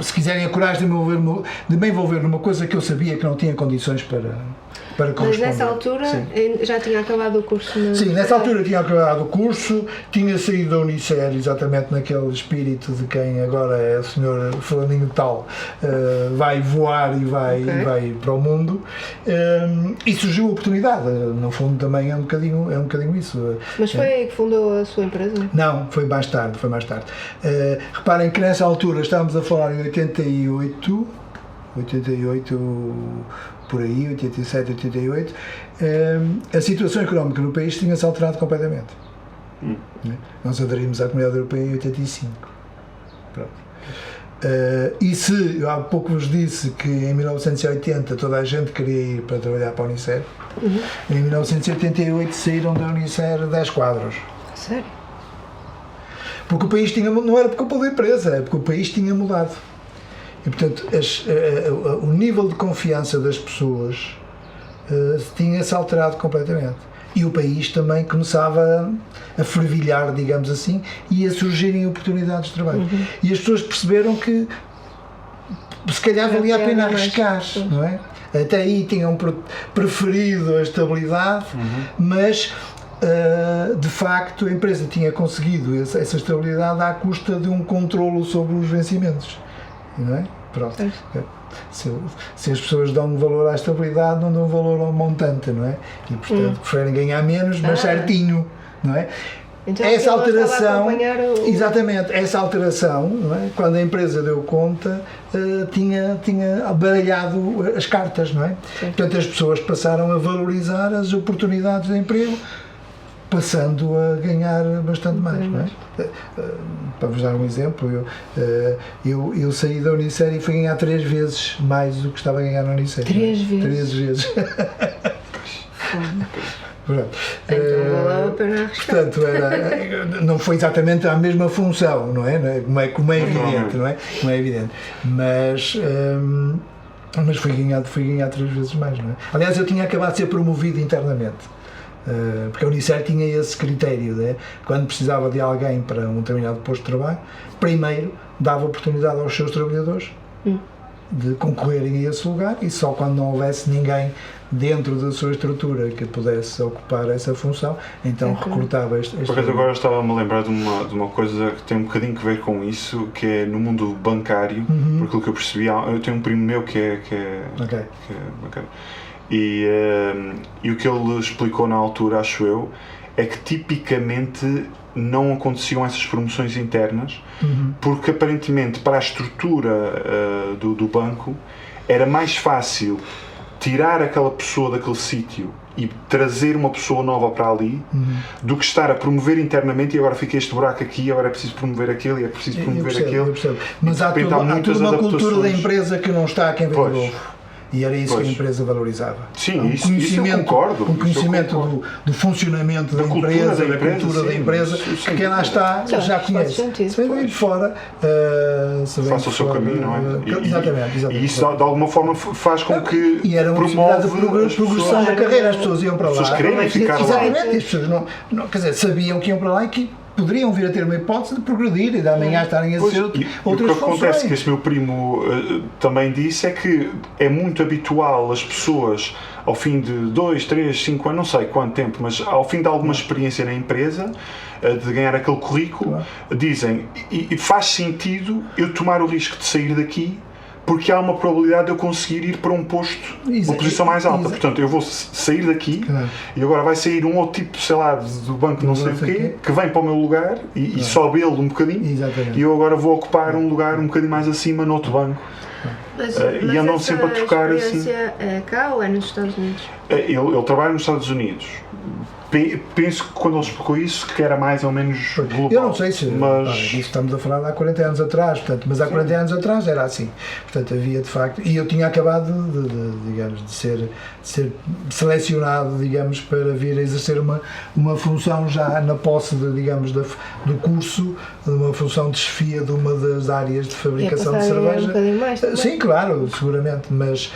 se quiserem, a coragem de me envolver numa coisa que eu sabia que não tinha condições para corresponder. Mas nessa altura já tinha acabado o curso? Sim, nessa altura tinha acabado o curso, tinha saído da Unicer exatamente naquele espírito de quem agora é o senhor fulaninho tal, vai voar e vai para o mundo, e surgiu a oportunidade. No fundo também é um bocadinho isso. Mas foi aí que fundou a sua empresa? Não, foi mais tarde. Reparem que nessa altura estávamos a falar em 88, por aí, 87, 88, a situação económica no país tinha-se alterado completamente. Nós aderimos à Comunidade Europeia em 85. Pronto. E se eu há pouco vos disse que em 1980 toda a gente queria ir para trabalhar para a Unicer, em 1988 saíram da Unicer 10 quadros. Sério? Porque o país não era por culpa da empresa, é porque o país tinha mudado. E, portanto, o nível de confiança das pessoas tinha-se alterado completamente. E o país também começava a fervilhar, digamos assim, e a surgirem oportunidades de trabalho. E as pessoas perceberam que se calhar valia a pena arriscar, não é? Até aí tinham preferido a estabilidade, mas de facto a empresa tinha conseguido essa estabilidade à custa de um controlo sobre os vencimentos. Não é? Pronto. Se as pessoas dão valor à estabilidade, não dão valor ao montante, não é? E, portanto, preferem ganhar menos, mas certinho, não é? Então, essa alteração, exatamente, essa alteração, não é? Quando a empresa deu conta, tinha baralhado as cartas, não é? Sim. Portanto, as pessoas passaram a valorizar as oportunidades de emprego, passando a ganhar bastante mais, não é? Para vos dar um exemplo, eu saí da Unicer e fui ganhar 3 vezes mais do que estava a ganhar na Unicer. 3 vezes? 3 vezes. Pronto. Então valeu a pena arriscar. Portanto, não foi exatamente a mesma função, não é? Como é evidente, não é? Como é evidente. Mas fui ganhar 3 vezes mais, não é? Aliás, eu tinha acabado de ser promovido internamente. Porque a Unicer tinha esse critério, né? Quando precisava de alguém para um determinado posto de trabalho, primeiro dava oportunidade aos seus trabalhadores de concorrerem a esse lugar, e só quando não houvesse ninguém dentro da sua estrutura que pudesse ocupar essa função, então recrutava este Porque agora estava-me a lembrar de uma coisa que tem um bocadinho que ver com isso, que é no mundo bancário, por aquilo que eu percebi. Eu tenho um primo meu que é bancário. E o que ele explicou na altura, acho eu, é que tipicamente não aconteciam essas promoções internas, porque aparentemente para a estrutura do banco era mais fácil tirar aquela pessoa daquele sítio e trazer uma pessoa nova para ali, do que estar a promover internamente, e agora fica este buraco aqui, agora é preciso promover aquilo e é preciso promover aquilo. Mas há toda uma cultura da empresa que não está a quem vem de novo. E era isso que a empresa valorizava. Sim, isso eu concordo. Um conhecimento do funcionamento da empresa, da cultura da empresa, que quem lá está já conhece. Se vem de fora, faça o seu caminho, não é? Exatamente. E isso de alguma forma faz com que e era uma possibilidade de progressão da carreira. As pessoas iam para lá. As pessoas queriam ficar lá. Exatamente. As pessoas não, quer dizer, sabiam que iam para lá e que poderiam vir a ter uma hipótese de progredir e de amanhã estarem a ser outras funções. O que acontece, que este meu primo também disse, é que é muito habitual as pessoas, ao fim de 2, 3, 5 anos, não sei quanto tempo, mas ao fim de alguma experiência na empresa, de ganhar aquele currículo, dizem, e faz sentido eu tomar o risco de sair daqui, porque há uma probabilidade de eu conseguir ir para um posto, uma posição mais alta. Portanto, eu vou sair daqui e agora vai sair um outro tipo, sei lá, do banco não sei o quê, que vem para o meu lugar e sobe ele um bocadinho. Exatamente. E eu agora vou ocupar um lugar um bocadinho mais acima noutro banco. Mas e andam sempre a trocar assim. É cá ou é nos Estados Unidos? Ele trabalha nos Estados Unidos. Penso que quando ele explicou isso, que era mais ou menos global. Eu não sei se, mas... isso estamos a falar de há 40 anos atrás, portanto, mas há 40 anos atrás era assim. Portanto, havia de facto, e eu tinha acabado de ser selecionado, digamos, para vir a exercer uma função já na posse, do curso, uma função de chefia de uma das áreas de fabricação de cerveja. Um bocadinho mais, sim, claro, seguramente, mas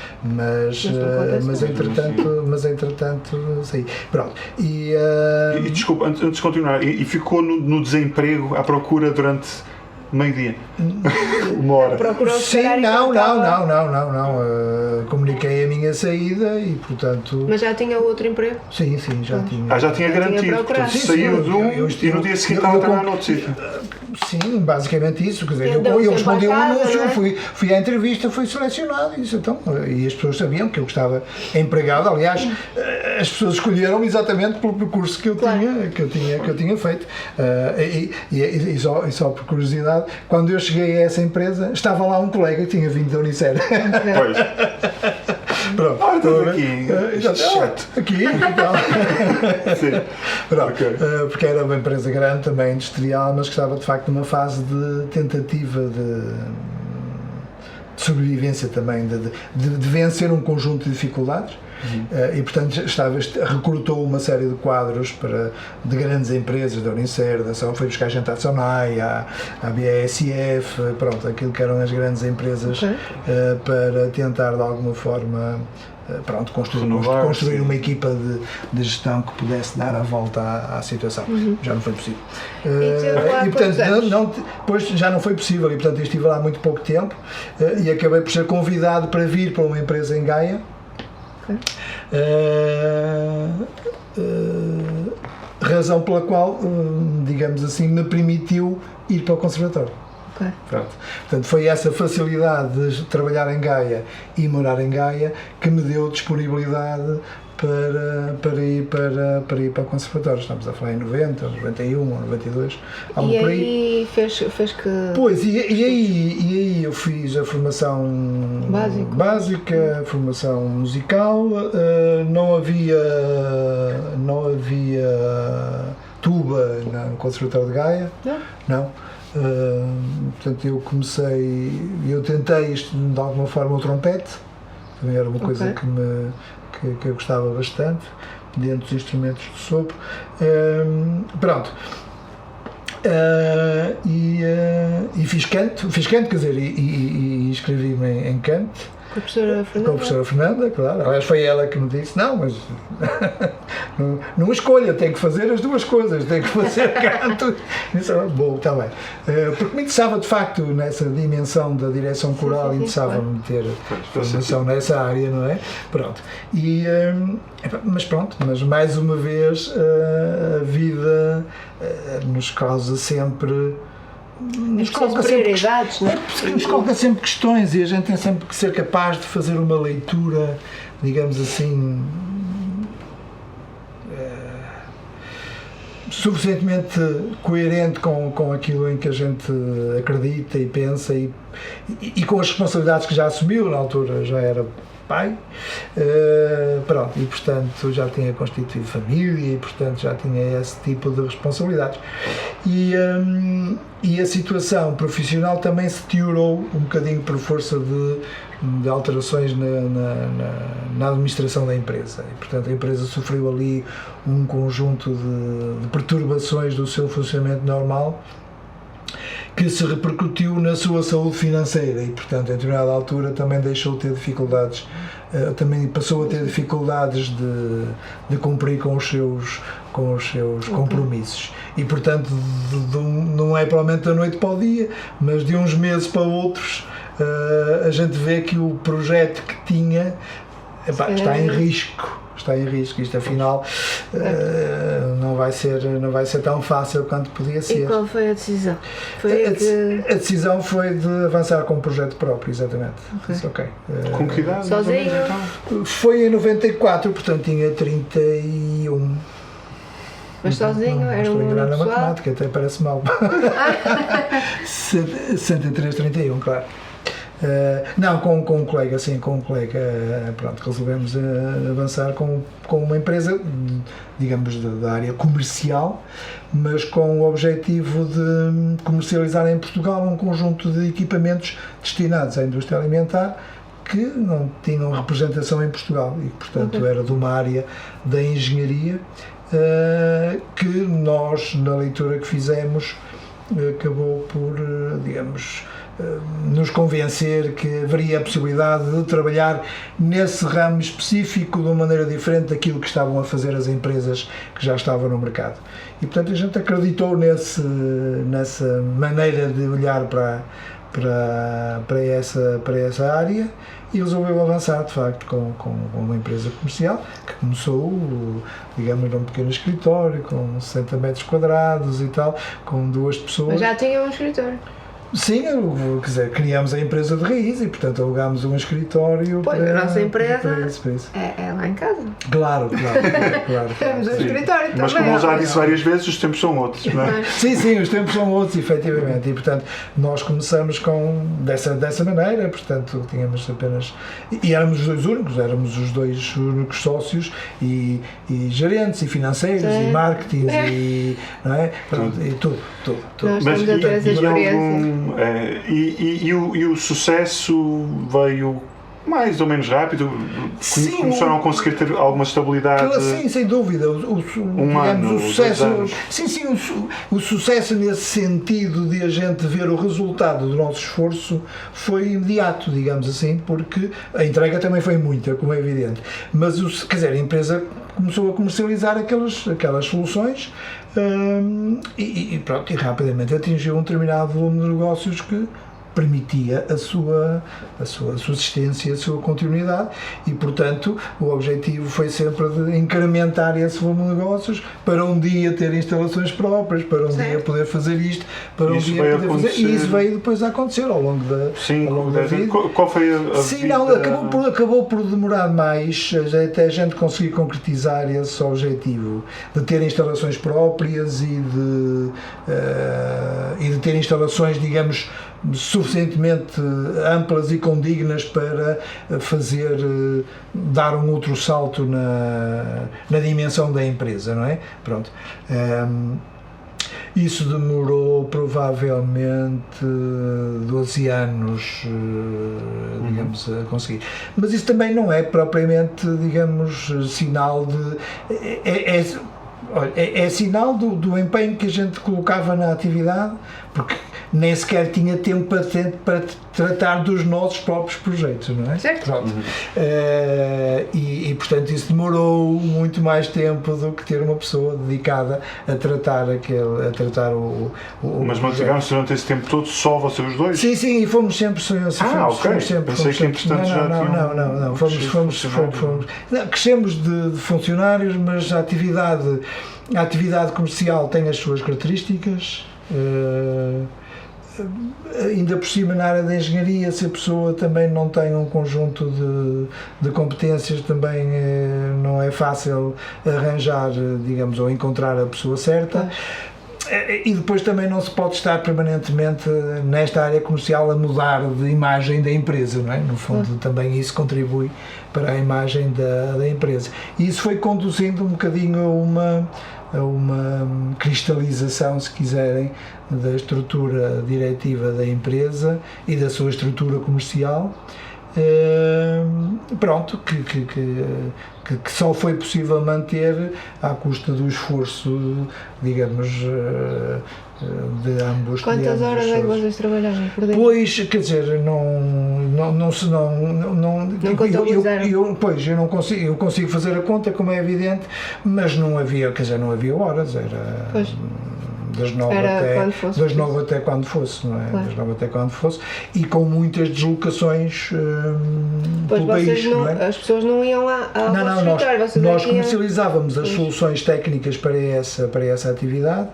entretanto, sim. Pronto. E desculpa, antes de continuar, e ficou no desemprego à procura durante meio-dia? Uma hora? Sim, não. Comuniquei a minha saída e, portanto... Mas já tinha outro emprego? Sim, já tinha. Já tinha garantido. Portanto, saiu de um e no dia seguinte estava a trabalhar noutro sítio. Sim, basicamente isso. Quer dizer, eu respondi ao anúncio, fui à entrevista, fui selecionado. Isso, então, e as pessoas sabiam que eu estava empregado. Aliás, as pessoas escolheram-me exatamente pelo percurso que eu tinha feito. E só por curiosidade, quando eu cheguei a essa empresa, estava lá um colega que tinha vindo da Unicef. Pois. Pronto. Aqui. Sim. Pronto. Okay. Porque era uma empresa grande, também industrial, mas que estava de facto numa fase de tentativa de sobrevivência também, de vencer um conjunto de dificuldades. E portanto recrutou uma série de quadros de grandes empresas, da Unicer, foi buscar gente à Sonai, à BASF, pronto, aquilo que eram as grandes empresas, para tentar de alguma forma construir uma equipa de gestão que pudesse dar a volta à situação. Já não foi possível. E portanto depois já não foi possível, e portanto eu estive lá muito pouco tempo, e acabei por ser convidado para vir para uma empresa em Gaia. Razão pela qual, digamos assim, me permitiu ir para o conservatório. Portanto, foi essa facilidade de trabalhar em Gaia e morar em Gaia que me deu disponibilidade para ir para o conservatório. Estamos a falar em 90, 91 ou 92. E aí fez que... Pois, e aí eu fiz a formação básica, formação musical, não havia tuba no Conservatório de Gaia. Não. Portanto, eu tentei de alguma forma o trompete, também era uma coisa que eu gostava bastante, dentro dos instrumentos de sopro. Pronto. E fiz canto, quer dizer, e inscrevi-me em canto. Com a professora Fernanda? Com a professora Fernanda, claro. Aliás, foi ela que me disse, não, mas não escolha, tem que fazer as duas coisas, tem que fazer canto. Disse, bom, está bem. Porque me interessava, de facto, nessa dimensão da direção coral, interessava-me ter formação nessa área, não é? Pronto. Mas mais uma vez, a vida nos causa sempre... Nos coloca sempre questões, e a gente tem sempre que ser capaz de fazer uma leitura, digamos assim, suficientemente coerente com aquilo em que a gente acredita e pensa, e com as responsabilidades que já assumiu. Na altura já era pai, pronto, e portanto já tinha constituído família, e portanto já tinha esse tipo de responsabilidades, e a situação profissional também se teorou um bocadinho por força de alterações na administração da empresa, e portanto a empresa sofreu ali um conjunto de perturbações do seu funcionamento normal, que se repercutiu na sua saúde financeira e, portanto, em determinada altura também deixou de ter dificuldades, também passou a ter dificuldades de cumprir com os seus compromissos. E, portanto, não é provavelmente da noite para o dia, mas de uns meses para outros, a gente vê que o projeto que tinha está em risco. Isto afinal não vai ser tão fácil quanto podia ser. E qual foi a decisão? A decisão foi de avançar com um projeto próprio, exatamente. Okay. Com que idade? Sozinho? Foi em 94, portanto tinha 31. Mas sozinho? Era estou a enganar na pessoal? matemática, até parece mal. 63, 31, claro. Não, com um colega, pronto, resolvemos avançar com uma empresa, digamos, da área comercial, mas com o objetivo de comercializar em Portugal um conjunto de equipamentos destinados à indústria alimentar que não tinham representação em Portugal e, portanto, era de uma área da engenharia que nós, na leitura que fizemos, acabou por, digamos, nos convencer que haveria a possibilidade de trabalhar nesse ramo específico de uma maneira diferente daquilo que estavam a fazer as empresas que já estavam no mercado. E, portanto, a gente acreditou nessa maneira de olhar para essa área e resolveu avançar, de facto, com uma empresa comercial que começou, digamos, num pequeno escritório com 60 metros quadrados e tal, com 2 pessoas. Mas já tinha um escritório? Sim, quer dizer, criámos a empresa de raiz e, portanto, alugámos um escritório. Pois, a nossa empresa para isso. É lá em casa. Claro. Temos um escritório também. Mas como eu já disse várias vezes, os tempos são outros, não é? Sim, os tempos são outros, efetivamente. E, portanto, nós começamos dessa maneira, portanto, tínhamos apenas... E éramos os dois únicos sócios e gerentes e financeiros e marketing e... Não é? Pronto, e tudo. Nós Mas estamos a ter essa experiência. E o sucesso veio mais ou menos rápido? Sim, começaram a conseguir ter alguma estabilidade? Sim, sem dúvida. O sucesso, o sucesso nesse sentido de a gente ver o resultado do nosso esforço foi imediato, digamos assim, porque a entrega também foi muita, como é evidente. Mas, a empresa começou a comercializar aquelas soluções e rapidamente atingiu um determinado volume de negócios que permitia a sua subsistência, a sua continuidade e, portanto, o objetivo foi sempre de incrementar esse volume de negócios para um dia ter instalações próprias, para um dia poder fazer isto, para um dia poder fazer... E isso veio depois a acontecer ao longo da vida. Qual foi a Sim, vida? Não, acabou por demorar mais até a gente conseguir concretizar esse objetivo de ter instalações próprias e de ter instalações, digamos, suficientemente amplas e condignas para dar um outro salto na dimensão da empresa, não é? Pronto. Isso demorou provavelmente 12 anos, digamos, a conseguir. Mas isso também não é propriamente, digamos, sinal de... É sinal do empenho que a gente colocava na atividade, porque nem sequer tinha tempo para tratar dos nossos próprios projetos, não é? Certo. Pronto. E, portanto, isso demorou muito mais tempo do que ter uma pessoa dedicada a tratar o Mas mantiveram-se durante esse tempo todo só vocês os dois? Sim, e fomos sempre... Pensei que, entretanto, já tinham... Não, fomos... Crescemos de funcionários, mas a atividade comercial tem as suas características. Ainda por cima, na área da engenharia, se a pessoa também não tem um conjunto de competências, também não é fácil arranjar, digamos, ou encontrar a pessoa certa. E depois também não se pode estar permanentemente nesta área comercial a mudar de imagem da empresa, não é? No fundo, também isso contribui para a imagem da empresa. E isso foi conduzindo um bocadinho a uma cristalização, se quiserem, da estrutura diretiva da empresa e da sua estrutura comercial, pronto, que só foi possível manter à custa do esforço, digamos, de ambos. Quantas horas é que vocês trabalhavam por dia? Pois, quer dizer, não contabilizaram? Eu consigo fazer a conta, como é evidente, mas não havia, quer dizer, não havia horas, era... Pois. Das 9 até quando fosse, não é? Claro. Das 9 até quando fosse, e com muitas deslocações pelo país, não é? As pessoas não iam lá ao escritório, nós comercializávamos as soluções técnicas para essa atividade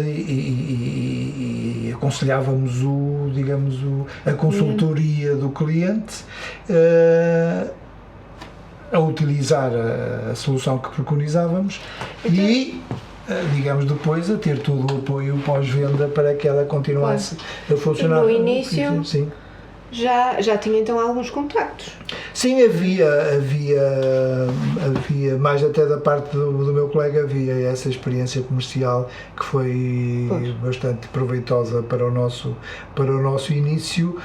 e aconselhávamos a consultoria do cliente a utilizar a solução que preconizávamos e digamos, depois a ter todo o apoio pós-venda para que ela continuasse a funcionar. E no início sim. Já tinha então alguns contactos? Sim, havia mais até da parte do meu colega, havia essa experiência comercial que foi bastante proveitosa para o nosso início.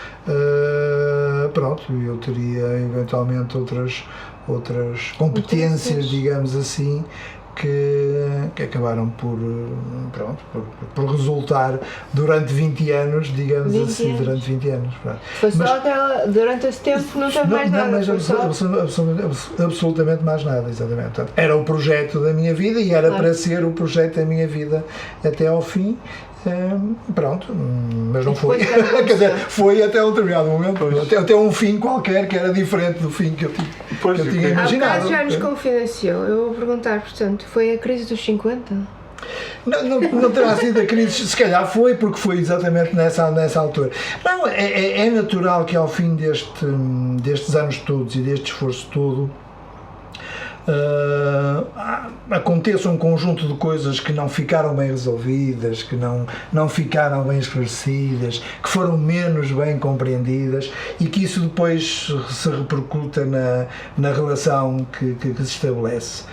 Pronto, eu teria eventualmente outras competências, digamos assim, que acabaram por resultar durante 20 anos, digamos assim, durante 20 anos. Foi só aquela, durante esse tempo não teve mais nada? Absolutamente mais nada, exatamente. Portanto, era o projeto da minha vida e era para ser o projeto da minha vida até ao fim. Pronto, mas não foi. Quer dizer, foi até um determinado momento, até um fim qualquer que era diferente do fim que eu tinha imaginado. Já nos confidenciou, eu vou perguntar, portanto, foi a crise dos 50? Não terá sido a crise, se calhar foi, porque foi exatamente nessa altura. Não, é natural que ao fim destes anos todos e deste esforço todo, aconteça um conjunto de coisas que não ficaram bem resolvidas, que não ficaram bem esclarecidas, que foram menos bem compreendidas e que isso depois se repercuta na relação que se estabelece.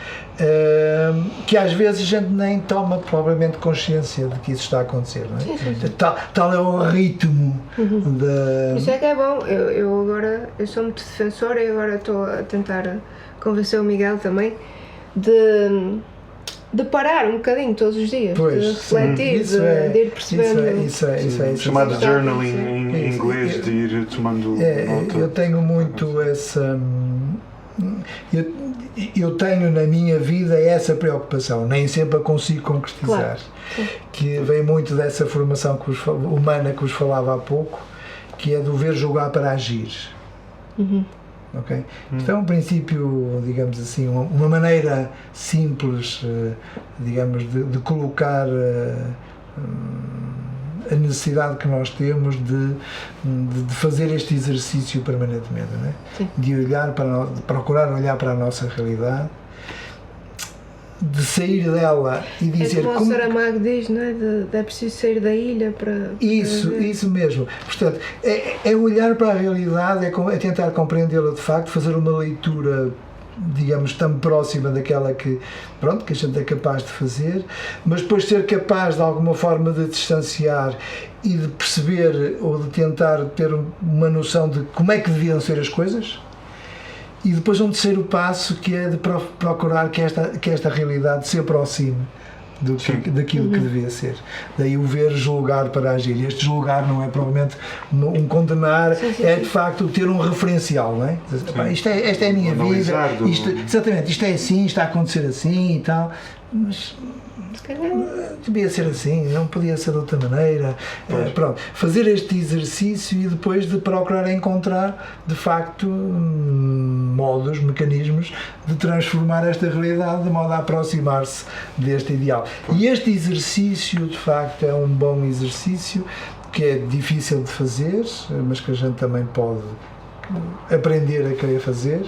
Que às vezes a gente nem toma provavelmente consciência de que isso está a acontecer, não é? Sim. Tal é o ritmo da... Isso é que é bom. Eu sou muito defensora e agora estou a tentar convencer o Miguel também de parar um bocadinho todos os dias, de refletir, de ir percebendo. Isso é chamado journaling em inglês, de ir tomando nota. Eu tenho muito essa... Eu tenho na minha vida essa preocupação, nem sempre a consigo concretizar, que vem muito dessa formação humana que vos falava há pouco, que é do ver julgar para agir. Okay? Isto é um princípio, digamos assim, uma maneira simples, digamos, de colocar a necessidade que nós temos de fazer este exercício permanentemente, não é? De procurar olhar para a nossa realidade, de sair dela e dizer... como o Saramago diz, não é? É preciso sair da ilha para... Isso mesmo. Portanto, é olhar para a realidade, é tentar compreendê-la de facto, fazer uma leitura, digamos, tão próxima daquela que a gente é capaz de fazer, mas depois ser capaz de alguma forma de distanciar e de perceber ou de tentar ter uma noção de como é que deviam ser as coisas. E depois um terceiro passo, que é de procurar que esta realidade se aproxime daquilo que devia ser. Daí o ver julgar para agir. E este julgar não é provavelmente um condenar, é de facto ter um referencial, não é? Esta é a minha vida, exatamente, isto é assim, está a acontecer assim e tal, mas devia ser assim, não podia ser de outra maneira. Pronto, fazer este exercício e depois de procurar encontrar de facto modos, mecanismos de transformar esta realidade de modo a aproximar-se deste ideal. E este exercício de facto é um bom exercício que é difícil de fazer, mas que a gente também pode aprender a querer fazer.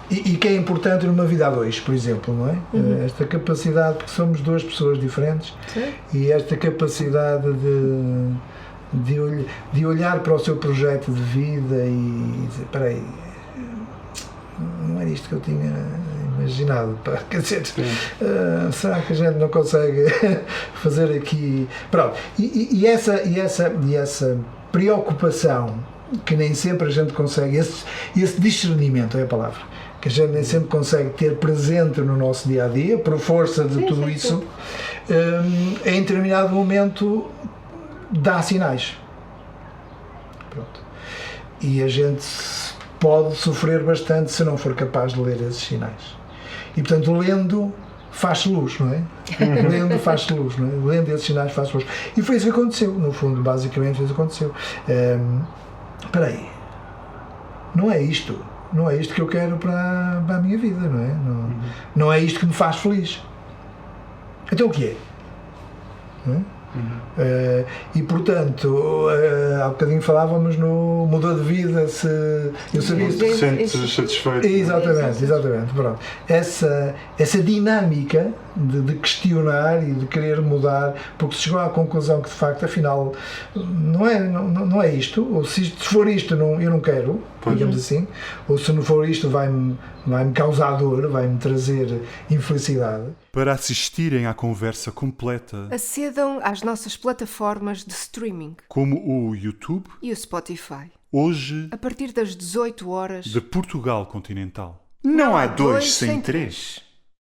E que é importante numa vida a dois, por exemplo, não é? Esta capacidade, porque somos duas pessoas diferentes, e esta capacidade de olhar para o seu projeto de vida e dizer, espera aí, não era isto que eu tinha imaginado, quer dizer, será que a gente não consegue fazer aqui? Pronto, e essa preocupação que nem sempre a gente consegue, esse discernimento é a palavra, que a gente nem sempre consegue ter presente no nosso dia-a-dia, por força de tudo isso, em determinado momento dá sinais. Pronto. E a gente pode sofrer bastante se não for capaz de ler esses sinais. E portanto, lendo faz-se luz, não é? Lendo faz-se luz, não é? Lendo esses sinais faz-se luz. E foi isso que aconteceu, no fundo, basicamente foi isso que aconteceu. Espera aí, não é isto que eu quero para a minha vida, não é? Não é isto que me faz feliz. Então o que é? Não é? E portanto, há bocadinho falávamos no mudou de vida, se eu sabia te sentes satisfeito. Exatamente, pronto. Essa dinâmica de questionar e de querer mudar, porque se chegou à conclusão que de facto afinal não é isto, ou se for isto eu não quero, digamos assim, ou se não for isto vai-me causar dor, vai-me trazer infelicidade. Para assistirem à conversa completa, acedam às nossas plataformas de streaming, como o YouTube, e o Spotify, hoje, a partir das 18 horas, de Portugal Continental. Não há dois sem três.